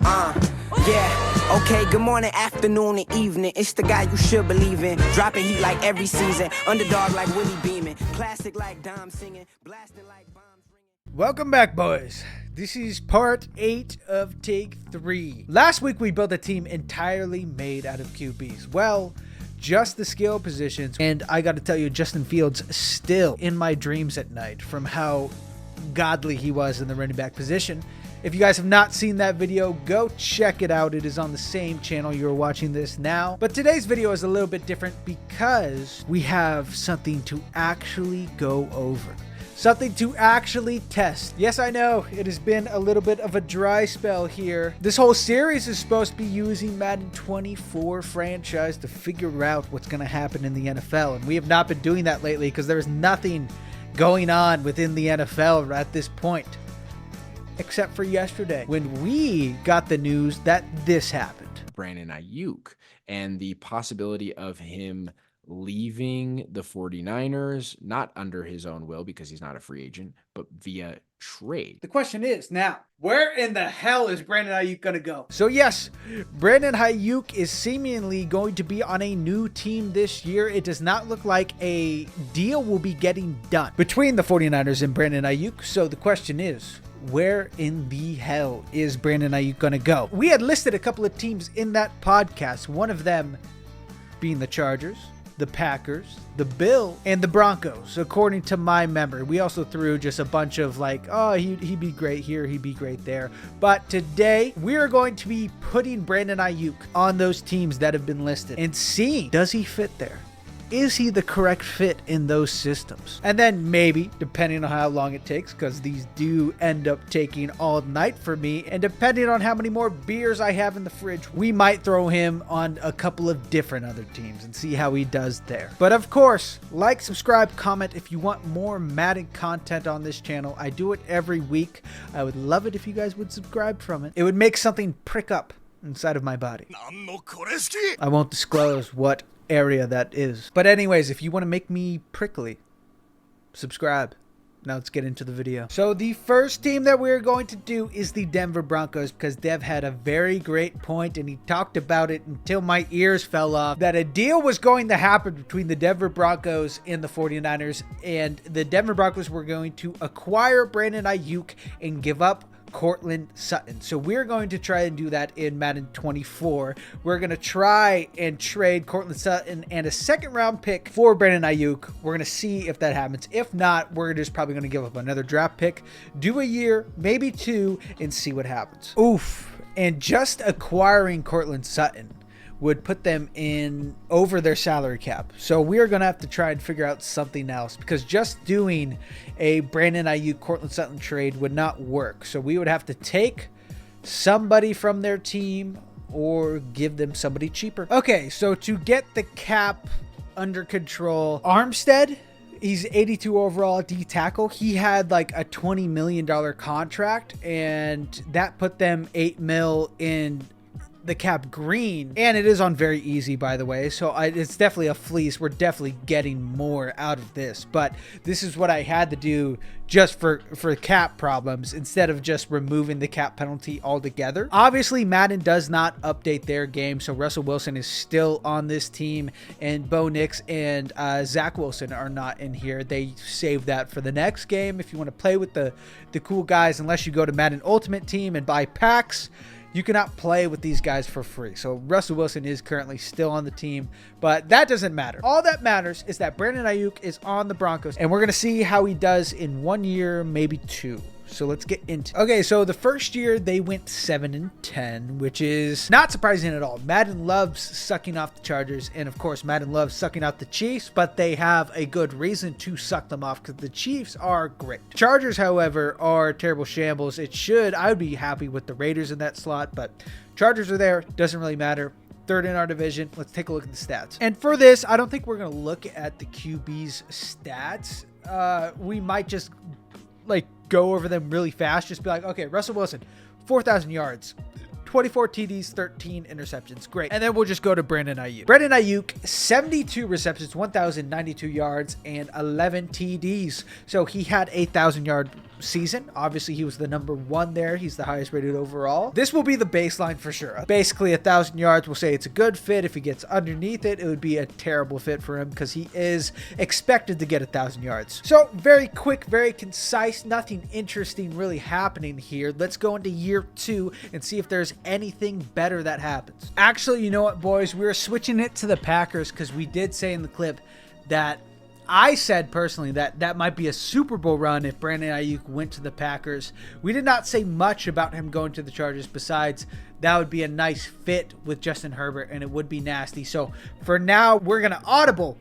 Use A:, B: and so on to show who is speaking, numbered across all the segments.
A: Yeah, okay, good morning, afternoon, and evening. It's the guy you should believe in. Dropping heat like every season. Underdog like Willie Beeman. Classic like Dom singing. Blasting like bombs ringing.
B: Welcome back, boys. This is part 8 of take 3. Last week we built a team entirely made out of QBs. Well, just the skill positions. And I got to tell you, Justin Fields still in my dreams at night from how godly he was in the running back position. If you guys have not seen that video, go check it out. It is on the same channel you're watching this now. But today's video is a little bit different because we have something to actually go over. Something to actually test. Yes, I know it has been a little bit of a dry spell here. This whole series is supposed to be using Madden 24 franchise to figure out what's going to happen in the NFL. And we have not been doing that lately because there's nothing going on within the NFL at this point. Except for yesterday when we got the news that this happened.
C: Brandon Aiyuk and the possibility of him leaving the 49ers, not under his own will because he's not a free agent, but via trade.
B: The question is now, where in the hell is Brandon Aiyuk going to go? So yes, Brandon Aiyuk is seemingly going to be on a new team this year. It does not look like a deal will be getting done between the 49ers and Brandon Aiyuk. So the question is, where in the hell is Brandon Aiyuk going to go? We had listed a couple of teams in that podcast, one of them being the Chargers, the Packers, the Bills, and the Broncos, according to my memory. We also threw just a bunch of like, oh, he'd be great here, he'd be great there. But today, we are going to be putting Brandon Aiyuk on those teams that have been listed and seeing, does he fit there? Is he the correct fit in those systems? And then maybe, depending on how long it takes, because these do end up taking all night for me, and depending on how many more beers I have in the fridge, we might throw him on a couple of different other teams and see how he does there. But of course, like, subscribe, comment if you want more Madden content on this channel. I do it every week. I would love it if you guys would subscribe from it. It would make something prick up inside of my body. I won't disclose what area that is. But anyways, if you want to make me prickly, subscribe. Now let's get into the video. So the first team that we're going to do is the Denver Broncos, because Dev had a very great point and he talked about it until my ears fell off, that a deal was going to happen between the Denver Broncos and the 49ers, and the Denver Broncos were going to acquire Brandon Aiyuk and give up Courtland Sutton. So we're going to try and do that in Madden 24. We're going to try and trade Courtland Sutton and a second round pick for Brandon Aiyuk. We're going to see if that happens. If not, we're just probably going to give up another draft pick, do a year, maybe 2, and see what happens. Oof. And just acquiring Courtland Sutton would put them in over their salary cap. So we are going to have to try and figure out something else, because just doing a Brandon Aiyuk Courtland Sutton trade would not work. So we would have to take somebody from their team or give them somebody cheaper. Okay, so to get the cap under control, Armstead, he's 82 overall D tackle. He had like a $20 million contract, and that put them $8 million in the cap green, and it is on very easy, by the way, so it's definitely a fleece. We're definitely getting more out of this, but this is what I had to do just for cap problems instead of just removing the cap penalty altogether. Obviously, Madden does not update their game, so Russell Wilson is still on this team, and Bo Nix and Zach Wilson are not in here. They saved that for the next game. If you want to play with the cool guys, unless you go to Madden Ultimate Team and buy packs, you cannot play with these guys for free. So Russell Wilson is currently still on the team, but that doesn't matter. All that matters is that Brandon Aiyuk is on the Broncos, and we're going to see how he does in 1 year, maybe 2. So let's get into it. Okay, so the first year they went 7-10, which is not surprising at all. Madden loves sucking off the Chargers, and of course Madden loves sucking off the Chiefs, but they have a good reason to suck them off because the Chiefs are great. Chargers, however, are terrible shambles. I would be happy with the Raiders in that slot, but Chargers are there. Doesn't really matter. Third in our division. Let's take a look at the stats. And for this, I don't think we're going to look at the QB's stats. We might just like go over them really fast. Just be like, okay, Russell Wilson, 4,000 yards, 24 TDs, 13 interceptions. Great. And then we'll just go to Brandon Aiyuk. Brandon Aiyuk, 72 receptions, 1,092 yards, and 11 TDs. So he had a 1,000-yard season. Obviously, he was the #1 there. He's the highest rated overall. This will be the baseline for sure. Basically, 1,000 yards, we'll say it's a good fit. If he gets underneath it, it would be a terrible fit for him because he is expected to get 1,000 yards. So very quick, very concise, nothing interesting really happening here. Let's go into year 2 and see if there's anything better that happens. Actually, you know what, boys? We're switching it to the Packers because we did say in the clip that I said personally that that might be a Super Bowl run if Brandon Aiyuk went to the Packers. We did not say much about him going to the Chargers besides that would be a nice fit with Justin Herbert and it would be nasty. So for now, we're going to audible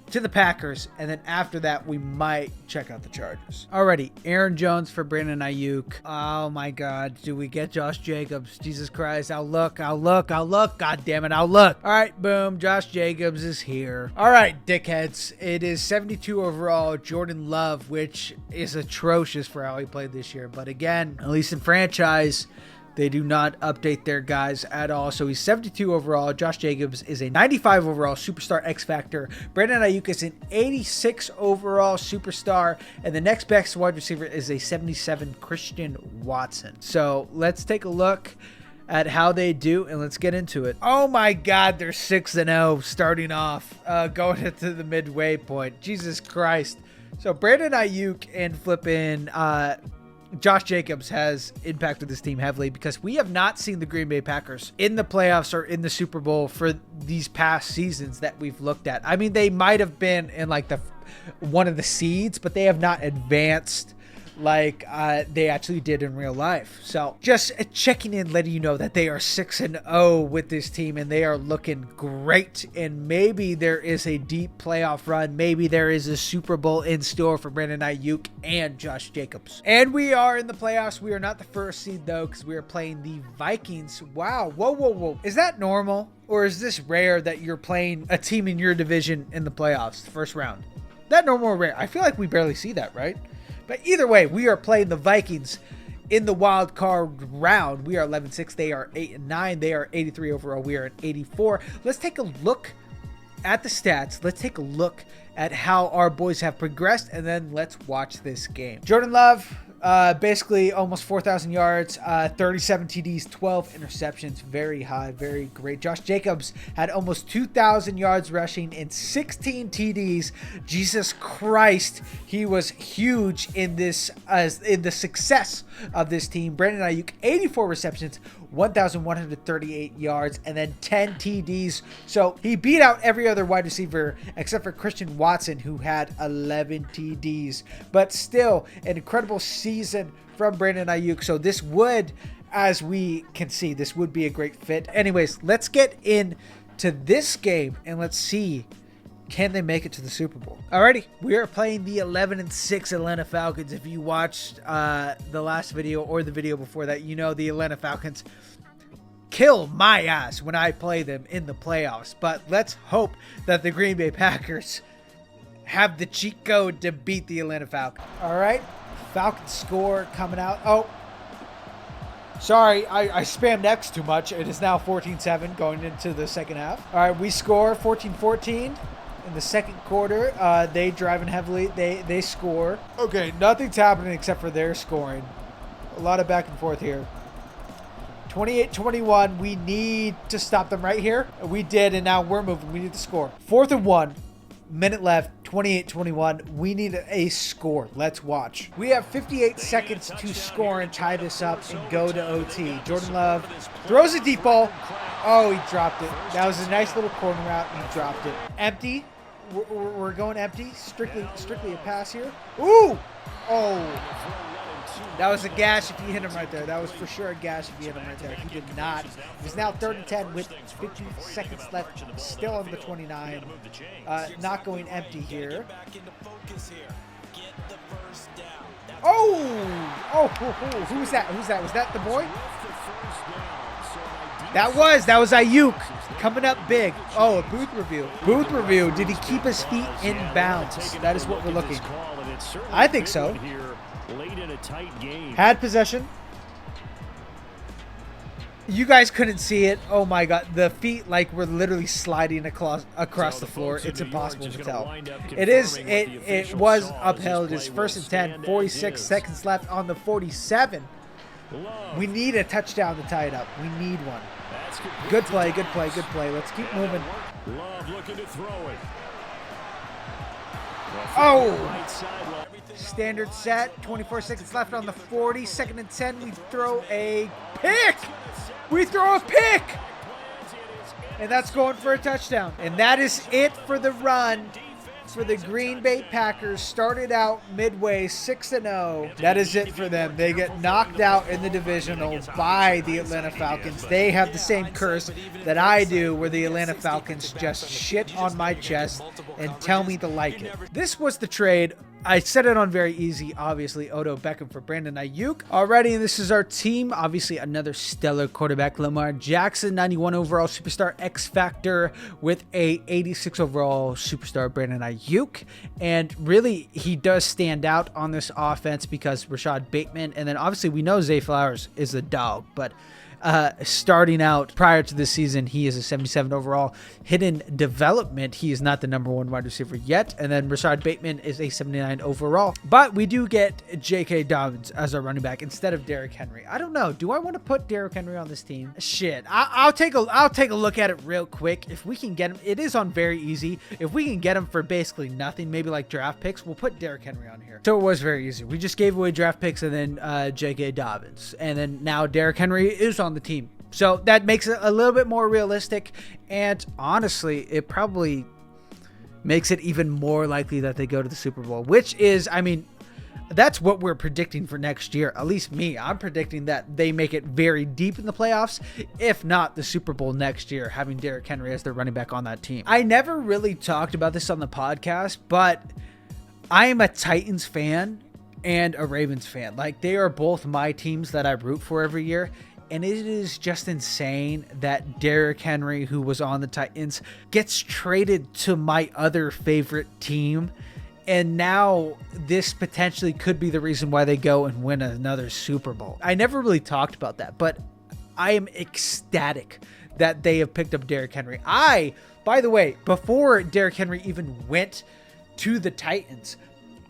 B: to the Packers, and then after that, we might check out the Chargers. Alrighty, Aaron Jones for Brandon Aiyuk. Oh my God, do we get Josh Jacobs? Jesus Christ, I'll look. God damn it, I'll look. All right, boom, Josh Jacobs is here. All right, dickheads, it is 72 overall, Jordan Love, which is atrocious for how he played this year. But again, at least in franchise, they do not update their guys at all. So he's 72 overall. Josh Jacobs is a 95 overall superstar X Factor. Brandon Aiyuk is an 86 overall superstar. And the next best wide receiver is a 77 Christian Watson. So let's take a look at how they do and let's get into it. Oh my God, they're 6-0 starting off, going into the midway point. Jesus Christ. So Brandon Aiyuk and flipping Josh Jacobs has impacted this team heavily because we have not seen the Green Bay Packers in the playoffs or in the Super Bowl for these past seasons that we've looked at. I mean, they might have been in like one of the seeds, but they have not advanced like they actually did in real life. So just checking in, letting you know that they are 6-0 with this team and they are looking great. And maybe there is a deep playoff run. Maybe there is a Super Bowl in store for Brandon Aiyuk and Josh Jacobs. And we are in the playoffs. We are not the first seed though, because we are playing the Vikings. Wow. Whoa. Is that normal? Or is this rare that you're playing a team in your division in the playoffs, the first round? That normal or rare? I feel like we barely see that, right? But either way, we are playing the Vikings in the wild card round. We are 11-6. They are 8-9. They are 83 overall. We are at 84. Let's take a look at the stats. Let's take a look at how our boys have progressed, and then let's watch this game. Jordan Love, basically almost 4,000 yards, 37 TDs, 12 interceptions. Very high, very great. Josh Jacobs had almost 2,000 yards rushing and 16 TDs. Jesus Christ, he was huge in this, in the success of this team. Brandon Aiyuk, 84 receptions, 1,138 yards, and then 10 TDs. So he beat out every other wide receiver except for Christian Watson, who had 11 TDs. But still, an incredible season from Brandon Aiyuk. So this would, as we can see, this would be a great fit. Anyways, let's get into this game and let's see, can they make it to the Super Bowl? Alrighty, we are playing the 11-6 Atlanta Falcons. If you watched the last video or the video before that, you know the Atlanta Falcons kill my ass when I play them in the playoffs. But let's hope that the Green Bay Packers have the cheat code to beat the Atlanta Falcons. Alright, Falcons score coming out. Oh, sorry, I spammed X too much. It is now 14-7 going into the second half. Alright, we score 14-14. In the second quarter, they driving heavily. They score. Okay, nothing's happening except for their scoring. A lot of back and forth here. 28-21. We need to stop them right here. We did, and now we're moving. We need to score. 4th and 1. Minute left. 28-21. We need a score. Let's watch. We have 58 seconds to score and tie this up and go to OT. Jordan Love throws a deep ball. Oh, he dropped it. That was a nice little corner route. He dropped it. Empty. We're going empty. Strictly a pass here. Ooh! Oh. That was a gash if you hit him right there. That was for sure a gash if you hit him right there. He did not. It's now 3rd and 10 with 50 seconds left. Still on the 29. Not going empty here. Oh! Oh, who's that? Who's that? Was that the boy? That was Aiyuk coming up big. Oh, a booth review. Booth review. Did he keep his feet in bounds? That is what we're looking. I think so. Had possession. You guys couldn't see it. Oh my God. The feet like were literally sliding across the floor. It's impossible to tell. It was upheld. It's 1st and 10, 46 seconds left on the 47. We need a touchdown to tie it up. We need one. Good play, good play, good play. Let's keep moving.
D: Love looking to throw it.
B: Oh! Standard set. 24 seconds left on the 40. 2nd and 10. We throw a pick. We throw a pick. And that's going for a touchdown. And that is it for the run for the Green Bay Packers. Started out midway 6-0. That is it for them. They get knocked out in the divisional by the Atlanta Falcons. They have the same curse that I do, where the Atlanta Falcons just shit on my chest and tell me to like it. This was the trade. I set it on very easy, obviously. Odell Beckham for Brandon Aiyuk. Alrighty, this is our team. Obviously, another stellar quarterback, Lamar Jackson, 91 overall superstar X Factor with a 86 overall superstar, Brandon Aiyuk. And really, he does stand out on this offense because Rashad Bateman, and then obviously we know Zay Flowers is a dog, but starting out prior to this season, he is a 77 overall. Hidden development, he is not the #1 wide receiver yet. And then Rashad Bateman is a 79 overall. But we do get J.K. Dobbins as our running back instead of Derrick Henry. I don't know. Do I want to put Derrick Henry on this team? Shit. I'll take a look at it real quick. If we can get him, it is on very easy. If we can get him for basically nothing, maybe like draft picks, we'll put Derrick Henry on here. So it was very easy. We just gave away draft picks and then J.K. Dobbins. And then now Derrick Henry is on the team. So that makes it a little bit more realistic. And honestly, it probably makes it even more likely that they go to the Super Bowl, which is, I mean, that's what we're predicting for next year. At least me, I'm predicting that they make it very deep in the playoffs, if not the Super Bowl next year, having Derrick Henry as their running back on that team. I never really talked about this on the podcast, but I am a Titans fan and a Ravens fan. Like, they are both my teams that I root for every year. And it is just insane that Derrick Henry, who was on the Titans, gets traded to my other favorite team. And now this potentially could be the reason why they go and win another Super Bowl. I never really talked about that, but I am ecstatic that they have picked up Derrick Henry. By the way, before Derrick Henry even went to the Titans,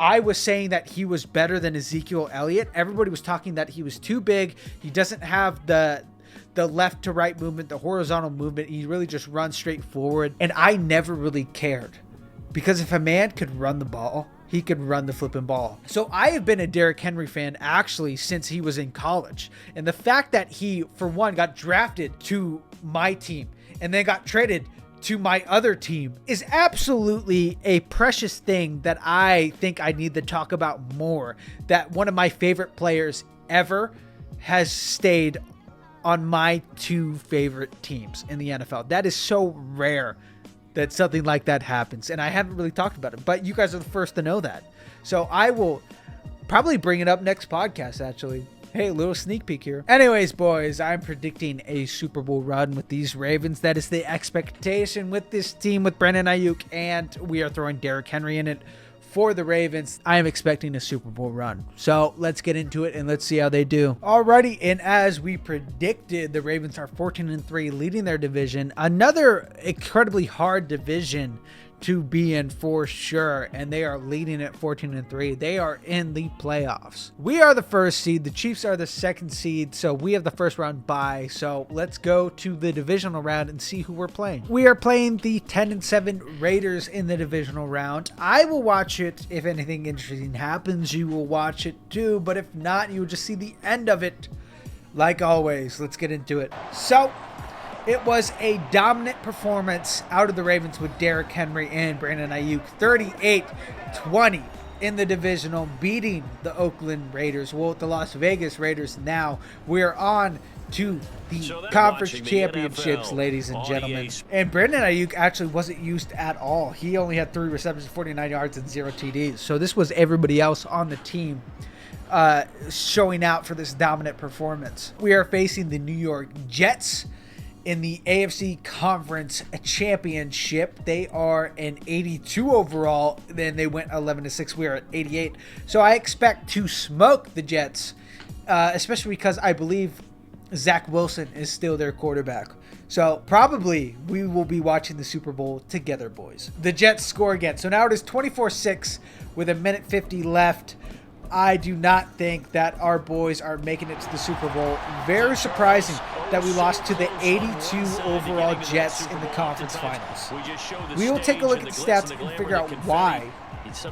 B: I was saying that he was better than Ezekiel Elliott. Everybody was talking that he was too big. He doesn't have the left to right movement, the horizontal movement. He really just runs straight forward. And I never really cared, because if a man could run the ball, he could run the flipping ball. So I have been a Derrick Henry fan actually since he was in college. And the fact that he, for one, got drafted to my team and then got traded to my other team is absolutely a precious thing that I think I need to talk about more. That one of my favorite players ever has stayed on my two favorite teams in the NFL. That is so rare that something like that happens, and I haven't really talked about it, but you guys are the first to know that. So I will probably bring it up next podcast, actually. Hey, a little sneak peek here. Anyways, boys, I'm predicting a Super Bowl run with these Ravens. That is the expectation with this team with Brandon Aiyuk, and we are throwing Derrick Henry in it for the Ravens. I am expecting a Super Bowl run. So let's get into it and let's see how they do. Alrighty, and as we predicted, the Ravens are 14-3, leading their division. Another incredibly hard division to be in for sure, and they are leading at 14-3. They are in the playoffs. We are the first seed. The Chiefs are the second seed, so we have the first round bye. So let's go to the divisional round and see who we're playing. We are playing the 10-7 Raiders in the divisional round. I will watch it. If anything interesting happens, you will watch it too, but if not, you will just see the end of it. Like always, let's get into it. So it was a dominant performance out of the Ravens with Derrick Henry and Brandon Aiyuk. 38-20 in the divisional, beating the Oakland Raiders. Well, the Las Vegas Raiders now. We're on to the conference championships, ladies and gentlemen. And Brandon Aiyuk actually wasn't used at all. He only had 3 receptions, 49 yards, and 0 TDs. So this was everybody else on the team showing out for this dominant performance. We are facing the New York Jets in the AFC Conference Championship. They are an 82 overall. Then they went 11-6. We are at 88. So I expect to smoke the Jets, especially because I believe Zach Wilson is still their quarterback. So probably we will be watching the Super Bowl together, boys. The Jets score again. So now it is 24-6 with 1:50 left. I do not think that our boys are making it to the Super Bowl. Very surprising that we lost to the 82 overall Jets in the conference finals. We will take a look at the stats and figure out why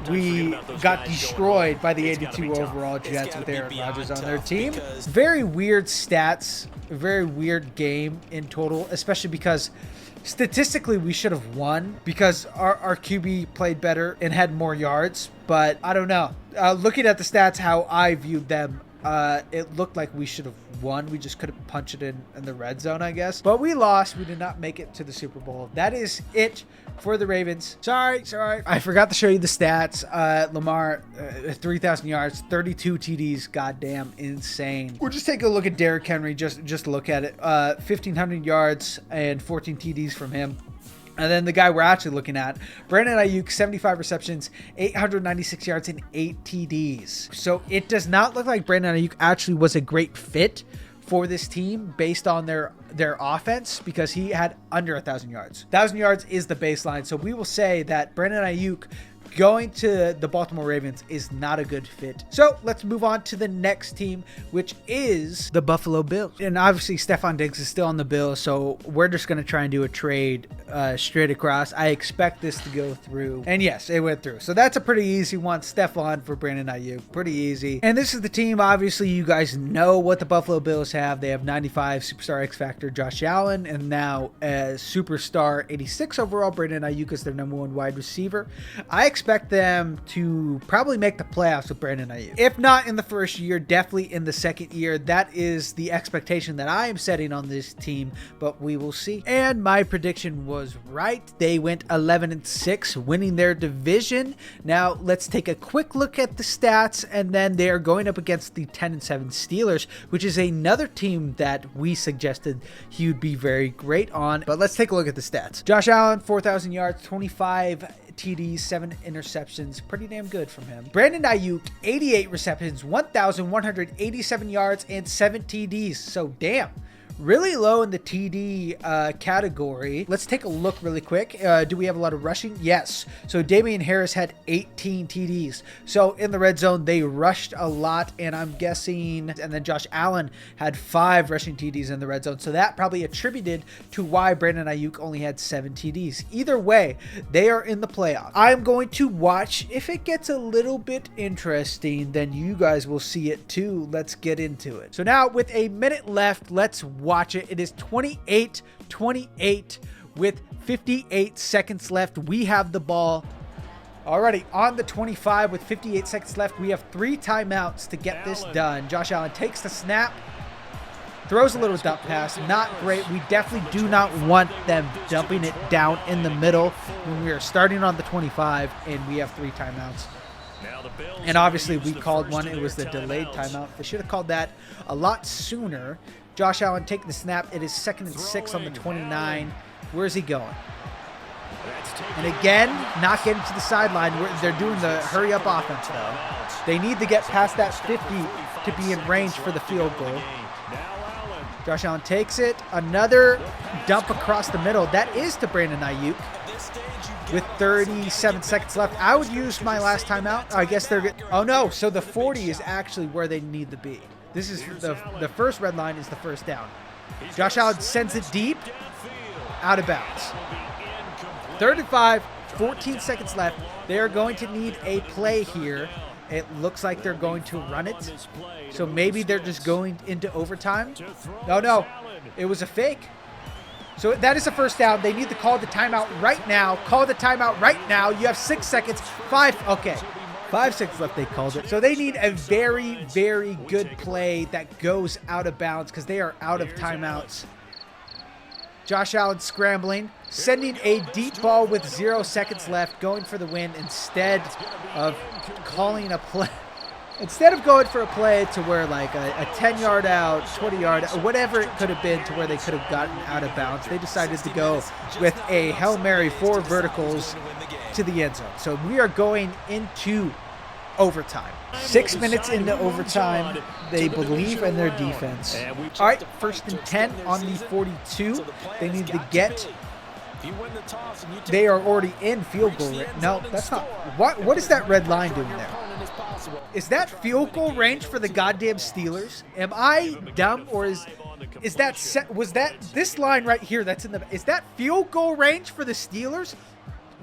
B: we got destroyed by the 82 overall Jets with Aaron Rodgers on their team. Very weird stats, a very weird game in total, especially because statistically we should have won because our QB played better and had more yards. But I don't know. Looking at the stats, how I viewed them, it looked like we should have won. We just couldn't punch it in the red zone, I guess. But we lost. We did not make it to the Super Bowl. That is it for the Ravens. Sorry. I forgot to show you the stats. Lamar, 3,000 yards, 32 TDs. Goddamn insane. We'll just take a look at Derrick Henry. Just look at it. 1,500 yards and 14 TDs from him. And then the guy we're actually looking at, Brandon Aiyuk, 75 receptions, 896 yards, and 8 TDs. So it does not look like Brandon Aiyuk actually was a great fit for this team based on their offense because he had under 1,000 yards. 1,000 yards is the baseline. So we will say that Brandon Aiyuk going to the Baltimore Ravens is not a good fit. So let's move on to the next team, which is the Buffalo Bills. And obviously Stephon Diggs is still on the Bills, so we're just going to try and do a trade straight across. I expect this to go through. And yes, it went through. So that's a pretty easy one. Stephon for Brandon Aiyuk. Pretty easy. And this is the team, obviously, you guys know what the Buffalo Bills have. They have 95 superstar X Factor Josh Allen, and now as superstar 86 overall, Brandon Aiyuk is their #1 wide receiver. I expect them to probably make the playoffs with Brandon Aiyuk. If not in the first year, definitely in the second year. That is the expectation that I am setting on this team, but we will see. And my prediction was right. They went 11-6, winning their division. Now let's take a quick look at the stats, and then they are going up against the 10-7 Steelers, which is another team that we suggested he would be very great on. But let's take a look at the stats. Josh Allen, 4,000 yards, 25 TDs, 7 interceptions. Pretty damn good from him. Brandon Aiyuk, 88 receptions, 1,187 yards, and 7 TDs. So damn. Really low in the TD category. Let's take a look really quick. Do we have a lot of rushing? Yes. So Damian Harris had 18 TDs. So in the red zone, they rushed a lot, and I'm guessing, and then Josh Allen had 5 rushing TDs in the red zone. So that probably attributed to why Brandon Aiyuk only had 7 TDs. Either way, they are in the playoffs. I'm going to watch. If it gets a little bit interesting, then you guys will see it too. Let's get into it. So now with a minute left, let's watch it. It is 28-28 with 58 seconds left. We have the ball. Alrighty, on the 25 with 58 seconds left. We have 3 timeouts to get this done. Josh Allen takes the snap, throws a little dump pass. Not great. We definitely do not want them dumping it down in the middle when we are starting on the 25 and we have 3 timeouts. And obviously we called one. It was the delayed timeout. They should have called that a lot sooner. Josh Allen taking the snap. It is 2nd and 6 on the 29. Where is he going? And again, not getting to the sideline. They're doing the hurry up offense though. They need to get past that 50 to be in range for the field goal. Josh Allen takes it. Another dump across the middle. That is to Brandon Aiyuk. With 37 seconds left, I would use my last timeout. I guess they're good. Oh no, so the 40 is actually where they need to be. This is the first red line is the first down. Josh Allen sends it deep, out of bounds. 3rd and 5, 14 seconds left. They are going to need a play here. It looks like they're going to run it. So maybe they're just going into overtime. No, it was a fake. So that is a first down. They need to call the timeout right now. Call the timeout right now. You have 6 seconds. 5. Okay. 5 seconds left. They called it. So they need a very, very good play that goes out of bounds because they are out of timeouts. Josh Allen scrambling, sending a deep ball with 0 seconds left, going for the win instead of calling a play. Instead of going for a play to where like a 10-yard out, 20-yard, whatever it could have been to where they could have gotten out of bounds, they decided to go with a Hail Mary 4 verticals to the end zone. So we are going into overtime. 6 minutes into overtime, they believe in their defense. All right, 1st and 10 on the 42. They need to get. They are already in field goal range. No, that's not. What is that red line doing there? Is that field goal range for the goddamn Steelers? Am I dumb, or was that this line right here that's in the, is that field goal range for the Steelers?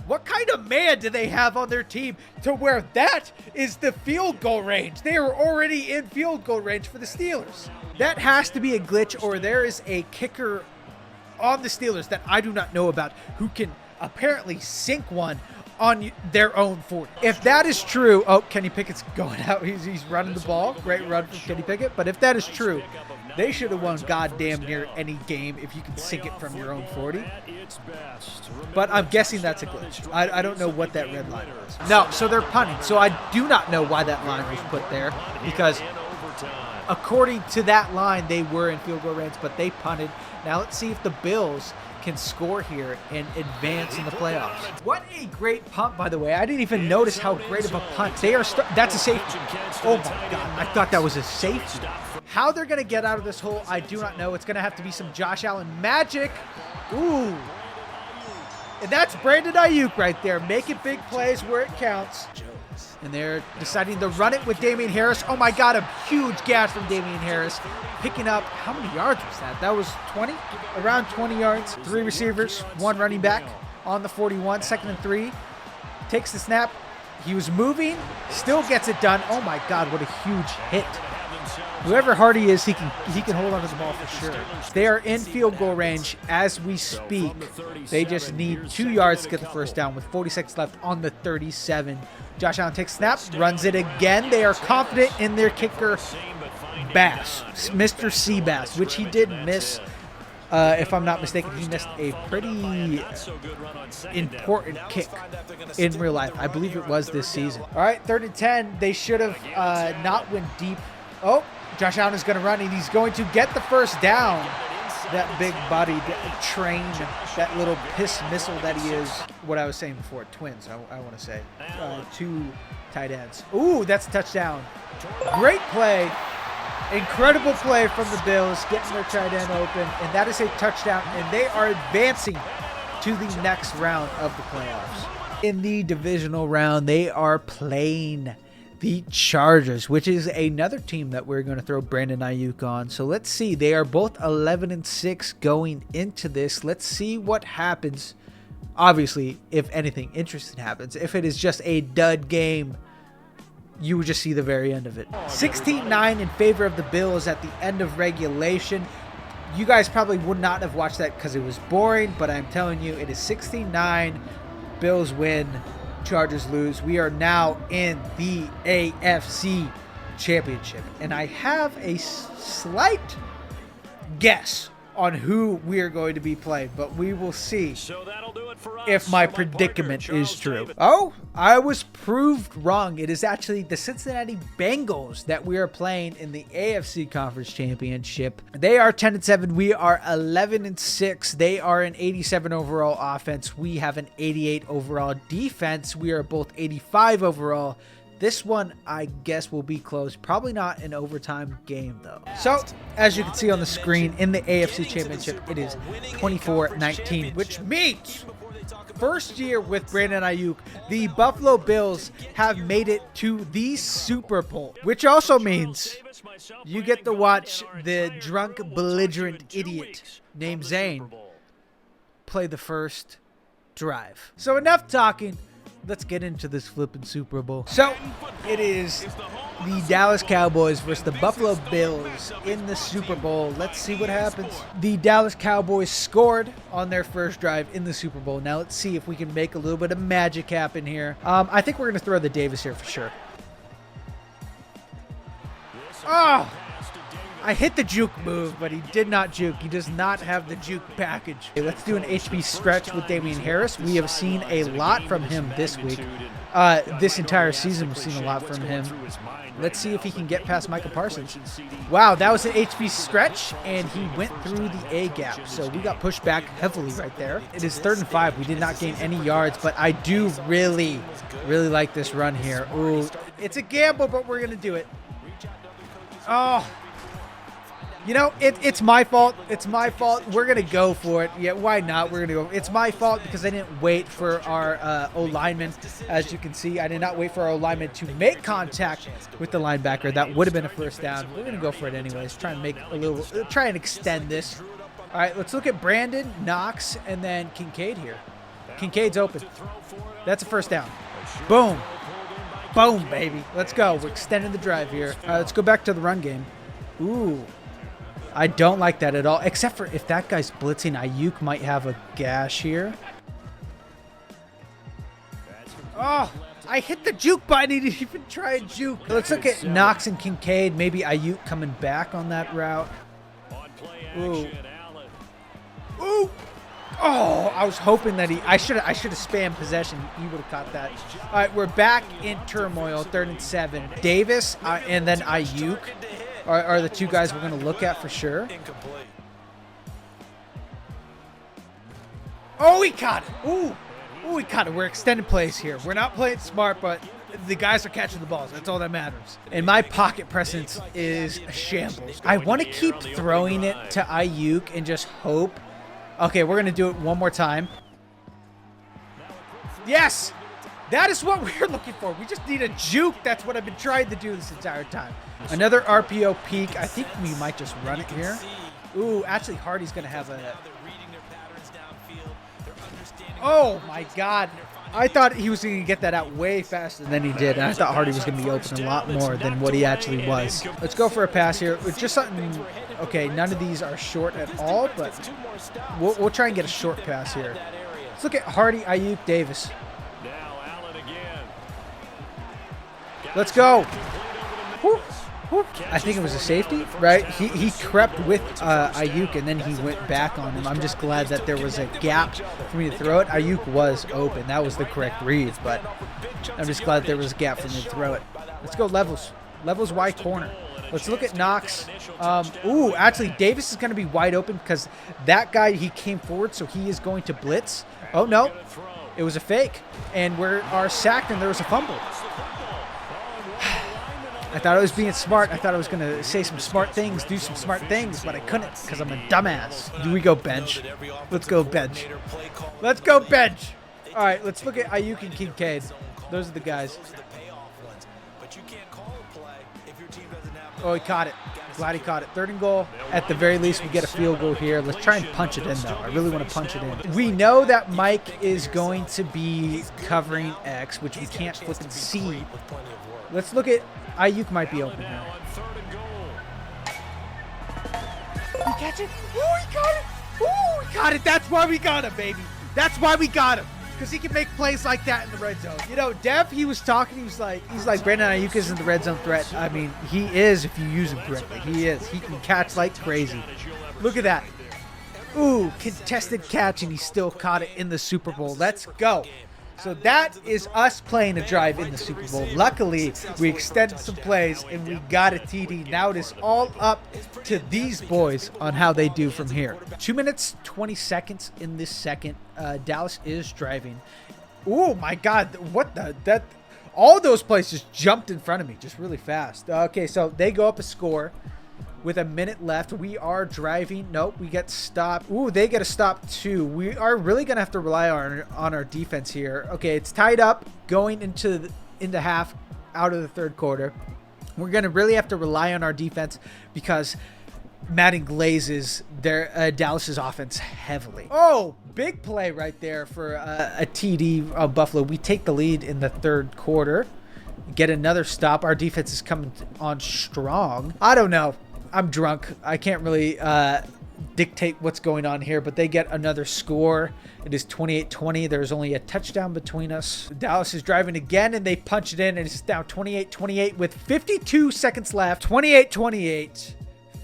B: What kind of man do they have on their team to where that is the field goal range? They are already in field goal range for the Steelers. That has to be a glitch, or there is a kicker on the Steelers that I do not know about who can apparently sink one on their own 40. If that is true, oh, Kenny Pickett's going out. He's running the ball. Great run from Kenny Pickett. But if that is true, they should have won goddamn near any game if you can sink it from your own 40. But I'm guessing that's a glitch. I don't know what that red line was. No, so they're punting. So I do not know why that line was put there, because according to that line, they were in field goal range, but they punted. Now let's see if the Bills can score here and advance in the playoffs. What a great punt, by the way. I didn't even notice how great of a punt. That's a safety. Oh my God, I thought that was a safety. How they're going to get out of this hole, I do not know. It's going to have to be some Josh Allen magic. Ooh. And that's Brandon Aiyuk right there, making big plays where it counts. And they're deciding to run it with Damian Harris. Oh my God, a huge gash from Damian Harris. Picking up, how many yards was that? That was 20? Around 20 yards. 3 receivers, 1 running back on the 41, 2nd and 3. Takes the snap. He was moving, still gets it done. Oh my God, what a huge hit. Whoever Hardy is, he can hold on to the ball for sure. They are in field goal range as we speak. They just need 2 yards to get the first down with 40 seconds left on the 37. Josh Allen takes snap, runs it again. They are confident in their kicker, Bass, Mr. Seabass, which he did miss. If I'm not mistaken, he missed a pretty important kick in real life. I believe it was this season. All right, 3rd and 10. They should have not went deep. Oh, Josh Allen is going to run, and he's going to get the first down. That big-bodied train, that little piss missile that he is. What I was saying before, twins, I want to say. 2 tight ends. Ooh, that's a touchdown. Great play. Incredible play from the Bills, getting their tight end open, and that is a touchdown, and they are advancing to the next round of the playoffs. In the divisional round, they are playing the Chargers, which is another team that we're going to throw Brandon Aiyuk on. So let's see. They are both 11-6 going into this. Let's see what happens. Obviously, if anything interesting happens. If it is just a dud game, you would just see the very end of it. 16-9 in favor of the Bills at the end of regulation. You guys probably would not have watched that because it was boring, but I'm telling you, it is 16-9. Bills win, Chargers lose. We are now in the AFC Championship, and I have a slight guess on who we are going to be playing, but we will see if my predicament is true. Oh, I was proved wrong. It is actually the Cincinnati Bengals that we are playing in the AFC Conference Championship. They are 10-7. We are 11-6. They are an 87 overall offense. We have an 88 overall defense. We are both 85 overall. This one, I guess, will be close. Probably not an overtime game, though. So, as you can see on the screen, in the AFC Championship, it is 24-19, which means first year with Brandon Aiyuk, the Buffalo Bills have made it to the Super Bowl, which also means you get to watch the drunk, belligerent idiot named Zane play the first drive. So, enough talking. Let's get into this flipping Super Bowl. So, it is the Dallas Cowboys versus the Buffalo Bills in the Super Bowl. Let's see what happens. The Dallas Cowboys scored on their first drive in the Super Bowl. Now, let's see if we can make a little bit of magic happen here. I think we're going to throw the Davis here for sure. Oh! I hit the juke move, but he did not juke. He does not have the juke package. Okay, let's do an HB stretch with Damian Harris. We have seen a lot from him this week. This entire season, we've seen a lot from him. Let's see if he can get past Micah Parsons. Wow, that was an HB stretch, and he went through the A gap. So we got pushed back heavily right there. It is 3rd and 5. We did not gain any yards, but I do really like this run here. Ooh, It's a gamble, but we're going to do it. Oh. You know, it's my fault. It's my fault. We're going to go for it. Yeah, why not? We're going to go. It's my fault because I didn't wait for our O-lineman. As you can see, I did not wait for our O-lineman to make contact with the linebacker. That would have been a first down. We're going to go for it anyways. Try and extend this. All right, let's look at Brandon, Knox, and then Kincaid here. Kincaid's open. That's a first down. Boom. Boom, baby. Let's go. We're extending the drive here. All right, let's go back to the run game. Ooh. I don't like that at all, except for if that guy's blitzing, Aiyuk might have a gash here. Oh, I hit the juke button. He didn't even try a juke. Let's look at Knox and Kincaid. Maybe Aiyuk coming back on that route. Ooh. Ooh. Oh, I was hoping that I should have spammed possession. He would have caught that. All right, we're back in turmoil, 3rd and 7. Davis and then Aiyuk are the two guys we're going to look at for sure. Oh, he caught it. Ooh. Ooh, he caught it. We're extended plays here. We're not playing smart, but the guys are catching the balls. That's all that matters. And my pocket presence is a shambles. I want to keep throwing it to Aiyuk and just hope. Okay, we're going to do it one more time. Yes! That is what we're looking for. We just need a juke. That's what I've been trying to do this entire time. Another RPO peak. I think we might just run it here. Ooh, actually, Hardy's going to have a... Oh, my God. I thought he was going to get that out way faster than he did. And I thought Hardy was going to be open a lot more than what he actually was. Let's go for a pass here. It's just something... Okay, none of these are short at all, but we'll try and get a short pass here. Let's look at Hardy, Aiyuk, Davis. Let's go. Whoop, whoop. I think it was a safety, right? He crept with Aiyuk, and then he went back on him. I'm just glad that there was a gap for me to throw it. Aiyuk was open. That was the correct read, but I'm just glad there was a gap for me to throw it. Let's go levels. Levels wide corner. Let's look at Knox. Ooh, actually, Davis is going to be wide open because that guy, he came forward, so he is going to blitz. Oh, no. It was a fake. And we are sacked, and there was a fumble. I thought I was being smart. I thought I was going to say some smart things, do some smart things, but I couldn't because I'm a dumbass. Do we go bench? Let's go bench. Let's go bench. All right, let's look at Aiyuk and Kincaid. Those are the guys. Oh, he caught it. Glad he caught it. 3rd and goal. At the very least, we get a field goal here. Let's try and punch it in, though. I really want to punch it in. We know that Mike is going to be covering X, which we can't flipping see. Let's look at Aiyuk might be open here. He catch it? Oh, he caught it. Oh, he caught it. That's why we got him, baby. That's why we got him. Because he can make plays like that in the red zone. You know, Dev, he was talking. He's like Brandon Aiyuk isn't the red zone threat. I mean, he is if you use him correctly. He is. He can catch like crazy. Look at that. Ooh, contested catch, and he still caught it in the Super Bowl. Let's go. So that is us playing a drive in the Super Bowl. Luckily, we extended some plays, and we got a TD. Now it is all up to these boys on how they do from here. 2 minutes, 20 seconds in this second. Dallas is driving. Oh, my God. What the? All those plays just jumped in front of me just really fast. Okay, so they go up a score. With a minute left, we are driving. Nope, we get stopped. Ooh, they get a stop too. We are really going to have to rely on our defense here. Okay, it's tied up going into half out of the 3rd quarter. We're going to really have to rely on our defense because Madden glazes their Dallas's offense heavily. Oh, big play right there for a TD of Buffalo. We take the lead in the 3rd quarter. Get another stop. Our defense is coming on strong. I don't know. I'm drunk. I can't really dictate what's going on here, but they get another score. It is 28-20. There's only a touchdown between us. Dallas is driving again, and they punch it in, and it's now 28-28 with 52 seconds left. 28-28.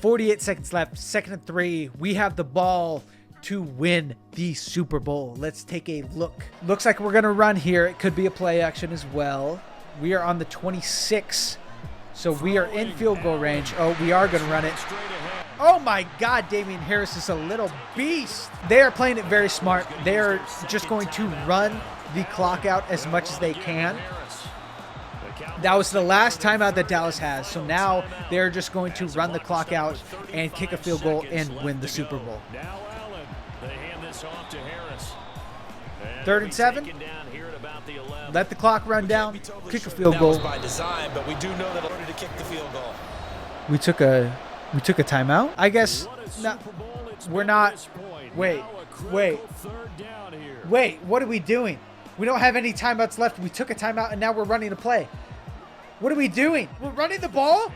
B: 48 seconds left. 2nd and 3. We have the ball to win the Super Bowl. Let's take a look. Looks like we're going to run here. It could be a play action as well. We are on the 26. So we are in field goal range. Oh, we are going to run it. Oh, my God. Damian Harris is a little beast. They are playing it very smart. They are just going to run the clock out as much as they can. That was the last timeout that Dallas has. So now they're just going to run the clock out and kick a field goal and win the Super Bowl.
D: Now Allen, they hand this off to Harris.
B: 3rd and 7. Let the clock run down. Kick a field goal.
E: That was by design, but we do know that in order to kick the field goal.
B: We took a timeout. I guess we're not. Wait. What are we doing? We don't have any timeouts left. We took a timeout and now we're running a play. What are we doing? We're running the ball?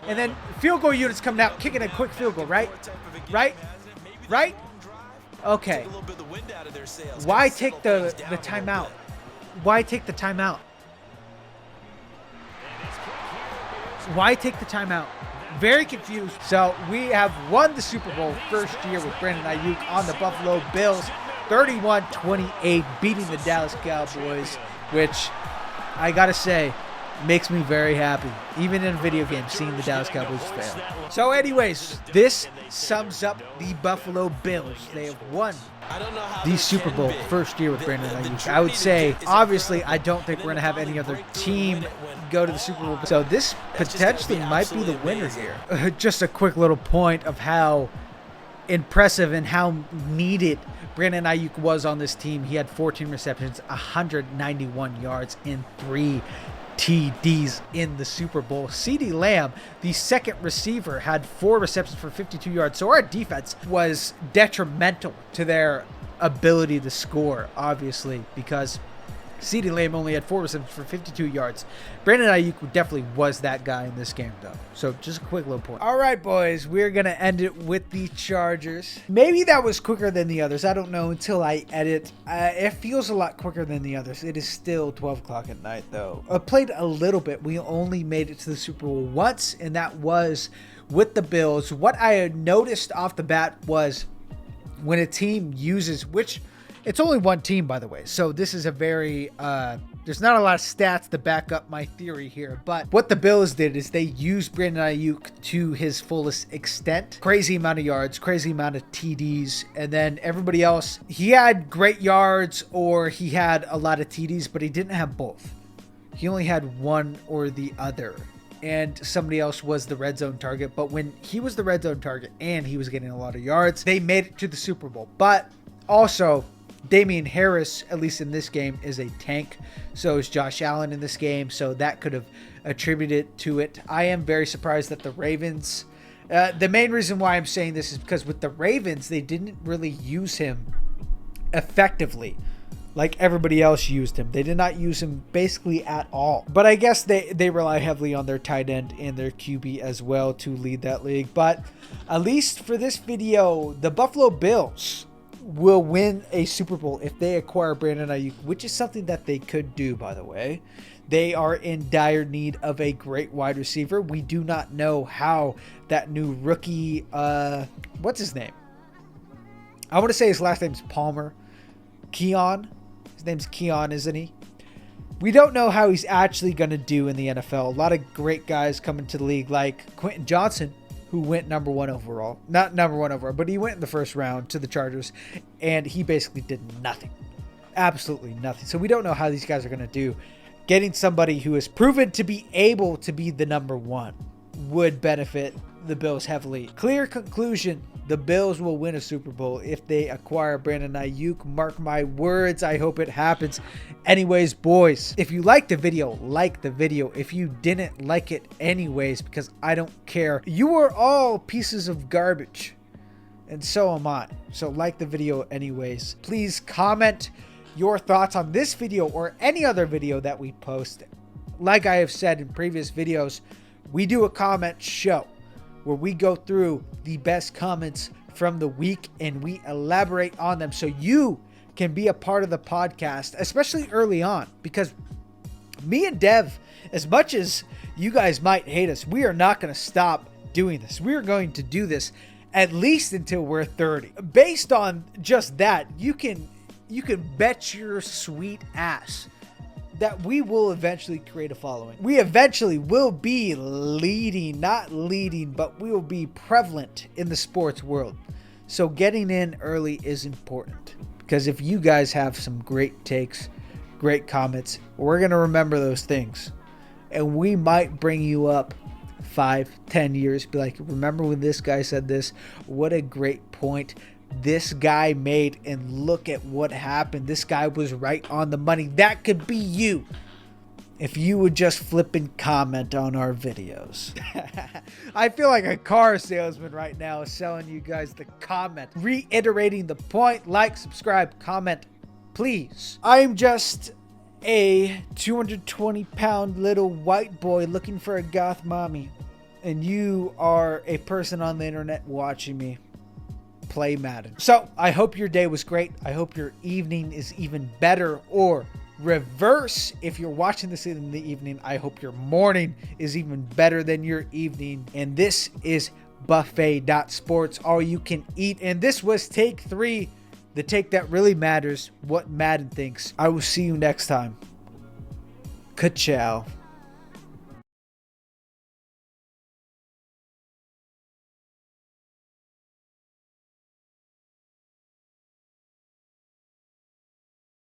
B: And then field goal units coming out, kicking a quick field goal, right? Right? Okay. Why take the timeout? Why take the timeout? Why take the timeout? Very confused. So we have won the Super Bowl first year with Brandon Aiyuk on the Buffalo Bills. 31-28, beating the Dallas Cowboys, which I gotta say makes me very happy, even in a video game, seeing the Dallas Cowboys fail. So anyways, this sums up the Buffalo Bills. They have won the Super Bowl first year with Brandon Aiyuk. I would say, obviously, I don't think we're going to have any other team go to the Super Bowl. So this potentially might be the winner here. Just a quick little point of how impressive and how needed Brandon Aiyuk was on this team. He had 14 receptions, 191 yards, and 3 TDs in the Super Bowl. CeeDee Lamb, the second receiver, had 4 receptions for 52 yards. So our defense was detrimental to their ability to score, obviously, because CeeDee Lamb only had 4 receptions for 52 yards. Brandon Aiyuk definitely was that guy in this game, though. So just a quick little point. All right, boys, we're going to end it with the Chargers. Maybe that was quicker than the others. I don't know until I edit. It feels a lot quicker than the others. It is still 12 o'clock at night, though. I played a little bit. We only made it to the Super Bowl once, and that was with the Bills. What I had noticed off the bat was when a team uses, which it's only one team, by the way, so this is a very, there's not a lot of stats to back up my theory here, but what the Bills did is they used Brandon Aiyuk to his fullest extent. Crazy amount of yards, crazy amount of TDs, and then everybody else, he had great yards or he had a lot of TDs, but he didn't have both. He only had one or the other, and somebody else was the red zone target, but when he was the red zone target and he was getting a lot of yards, they made it to the Super Bowl. But also, Damian Harris, at least in this game, is a tank. So is Josh Allen in this game. So that could have attributed to it. I am very surprised that the Ravens, the main reason why I'm saying this is because with the Ravens, they didn't really use him effectively like everybody else used him. They did not use him basically at all. But I guess they rely heavily on their tight end and their QB as well to lead that league. But at least for this video, the Buffalo Bills will win a Super Bowl if they acquire Brandon Aiyuk, which is something that they could do, by the way. They are in dire need of a great wide receiver. We do not know how that new rookie, what's his name? I want to say his last name's Palmer. Keon. His name's Keon, isn't he? We don't know how he's actually going to do in the NFL. A lot of great guys come into the league like Quentin Johnson, who went number 1 overall. Not number 1 overall, but he went in the first round to the Chargers, and he basically did nothing. Absolutely nothing. So we don't know how these guys are going to do. Getting somebody who is proven to be able to be the number 1 would benefit the Bills heavily. Clear conclusion, the Bills will win a Super Bowl if they acquire Brandon Aiyuk. Mark my words, I hope it happens. Anyways, boys, if you liked the video, like the video. If you didn't like it anyways, because I don't care. You are all pieces of garbage, and so am I. So like the video anyways. Please comment your thoughts on this video or any other video that we post. Like I have said in previous videos, we do a comment show where we go through the best comments from the week and we elaborate on them so you can be a part of the podcast, especially early on, because me and Dev, as much as you guys might hate us, we are not going to stop doing this. We are going to do this at least until we're 30. Based on just that, you can bet your sweet ass that we will eventually create a following. We eventually will be not leading, but we will be prevalent in the sports world. So getting in early is important, because if you guys have some great takes, great comments. We're going to remember those things. And we might bring you up 5-10 years. Be like, remember when this guy said this? What a great point this guy made. And look at what happened. This guy was right on the money. That could be you. If you would just flip and comment on our videos. I feel like a car salesman right now selling you guys the comment. Reiterating the point. Like, subscribe, comment, please. I'm just a 220-pound little white boy looking for a goth mommy. And you are a person on the internet watching me play Madden. So I hope your day was great. I hope your evening is even better, or reverse. If you're watching this in the evening, I hope your morning is even better than your evening. And this is Buffet.Sports, all you can eat. And this was take 3, the take that really matters, what Madden thinks. I will see you next time. Ka-chow.